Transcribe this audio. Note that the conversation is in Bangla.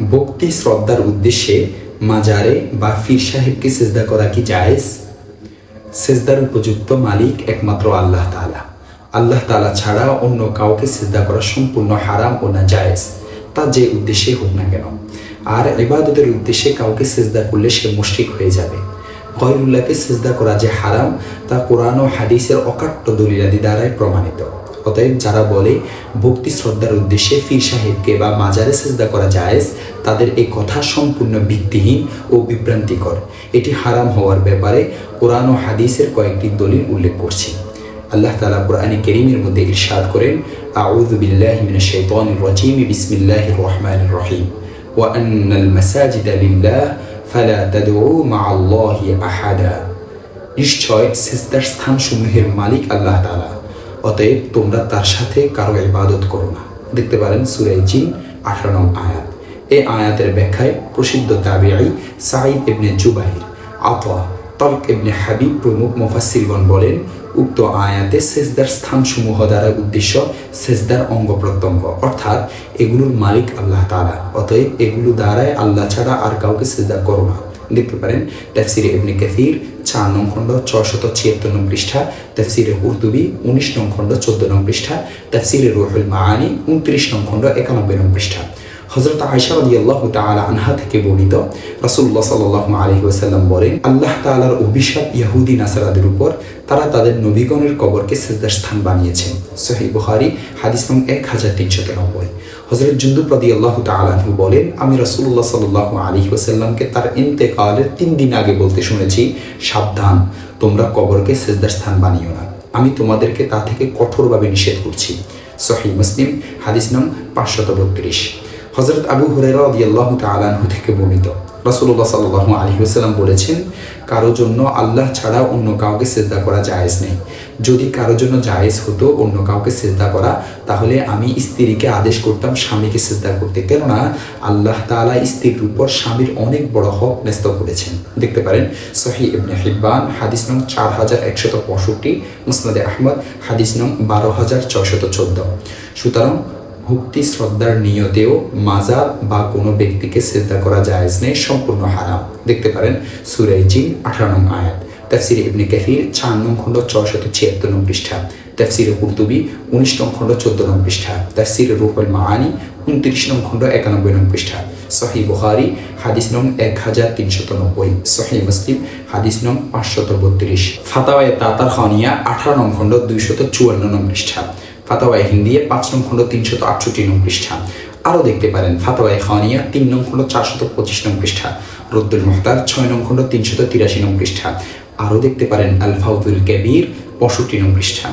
ভক্তি শ্রদ্ধার উদ্দেশ্যে মাজারে বা পীর সাহেবকে সেজদা করা কি জায়েজ? সেজদার উপযুক্ত মালিক একমাত্র আল্লাহ তাআলা। আল্লাহ তাআলা ছাড়া অন্য কাউকে সেজদা করা সম্পূর্ণ হারাম ও নাজায়েজ, তা যে উদ্দেশ্যে হোক না কেন। আর ইবাদতের উদ্দেশ্যে কাউকে সেজদা করলে সে মুশরিক হয়ে যাবে। গয়রুল্লাহকে সেজদা করা যে হারাম, তা কোরআন ও হাদিসের অকাট্য দলিলাদি দ্বারাই প্রমাণিত। অতএব যারা বলে ভক্তি শ্রদ্ধার উদ্দেশ্যে পীর সাহেবকে বা মাজারে সেজদা করা জায়েজ, তাদের এই কথা সম্পূর্ণ ভিত্তিহীন ও বিভ্রান্তিকর। এটি হারাম হওয়ার ব্যাপারে কোরআন ও হাদিসের কয়েকটি দলিল উল্লেখ করছি। আল্লাহ তাআলা কোরআনে কারীমের মধ্যে ইরশাদ করেন, আউযু বিল্লাহি মিনাশ শাইতানির রাজীম, বিসমিল্লাহির রহমানির রহিম, ওয়া আন্নাল মাসাজিদা লিল্লাহ ফালা তাদউ মা'আল্লাহি আহাদা। নিশ্চয় সিজদার স্থানসমূহের মালিক আল্লাহ তাআলা, অতএব তোমরা তার সাথে কারো ইবাদত করো না। দেখতে পারেন সূরা জিন 18 নং আয়াত। এই আয়াতের ব্যাখ্যায় প্রসিদ্ধ তাবিঈ সাঈদ ইবনে জুবাইর, আতা, তালক ইবনে হাবিব প্রমুখ মুফাসসিরগণ বলেন, উক্ত আয়াতে সেজদার স্থানসমূহ দ্বারা উদ্দেশ্য সেজদার অঙ্গ প্রত্যঙ্গ, অর্থাৎ এগুলোর মালিক আল্লাহ তাআলা। অতএব এগুলো দ্বারাই আল্লাহ ছাড়া আর কাউকে সেজদা করো না। দেখতে পারেন তাফসিরে ইবনে কাসির 4 নং খণ্ড 676 নং পৃষ্ঠা, তাফসিরে কুরতুবী 19 নং খণ্ড 14 নং পৃষ্ঠা, তাফসিরে রুহুল মাআনি 29 নং খণ্ড 91 নং পৃষ্ঠা। হযরত আয়েশা রাদিয়াল্লাহু তাআলা আনহা থেকে বর্ণিত, রাসূলুল্লাহ সাল্লাল্লাহু আলাইহি ওয়াসাল্লাম বলেন, আল্লাহ তাআলার অভিশাপ ইহুদি নাসারাদের উপর, তারা তাদের নবীগণের কবরকে সিজদার স্থান বানিয়েছেন। সহিহ বুখারী হাদিস নং 1390। হযরত জুনদুব রাদিয়াল্লাহু তাআলা আনহু বলেন, আমি রাসূলুল্লাহ সাল্লাল্লাহু আলাইহি ওয়াসাল্লামকে তার ইন্তেকালের 3 দিন আগে বলতে শুনেছি, সাবধান, তোমরা কবরকে সিজদার স্থান বানিও না। আমি তোমাদেরকে তা থেকে কঠোরভাবে নিষেধ করছি। সহিহ মুসলিম হাদিস নং 532। হযরত আবু হুরায়রা রাদিয়াল্লাহু তাআলা আনহু থেকে বর্ণিত, রাসূলুল্লাহ সাল্লাল্লাহু আলাইহি ওয়াসাল্লাম বলেছেন, কারো জন্য আল্লাহ ছাড়া অন্য কাউকে সিজদা করা জায়েজ নেই। যদি কারো জন্য জায়েজ হতো অন্য কাউকে সিজদা করা, তাহলে আমি স্ত্রীকে আদেশ করতাম স্বামীকে সিজদা করতে, কেননা আল্লাহ তাআলা স্ত্রীর উপর স্বামীর অনেক বড় হক ন্যস্ত করেছেন। দেখতে পারেন সহিহ ইবনে হিব্বান হাদিস নং 4165, মুসনাদে আহমদ হাদিস নং 12614। সুতরাং ভক্তি শ্রদ্ধার নিয়তেও মাজার বা কোনো ব্যক্তিকে সিজদা করা জায়েজ নেই, সম্পূর্ণ হারাম। দেখতে পারেন সূরা জিন 18 নং আয়াত, তাফসিরে ইবনে কাসির 4 নং খণ্ড 676 নং পৃষ্ঠা, তাফসিরে কুরতুবী 19 নং খণ্ড 14 নং পৃষ্ঠা, তাফসিরে রুহুল মাআনি 29 নং খণ্ড 91 নং পৃষ্ঠা, সহিহ বুখারী হাদিস নং 1390, সহিহ মুসলিম হাদিস নং 532, ফাতাওয়ায়ে তাতারখানিয়া 18 নং খণ্ড 254 নং পৃষ্ঠা, ফাতাওয়ায়ে হিন্দিয়া 5 নং খণ্ড 368 নং পৃষ্ঠা। আরও দেখতে পারেন ফাতাওয়ায়ে খানিয়া 3 নং খণ্ড 425 নং পৃষ্ঠা, রদ্দুল মুহতার 6 নং খণ্ড 383 নং পৃষ্ঠা। আরও দেখতে পারেন আল ফাউজুল কবির 65 নং পৃষ্ঠা।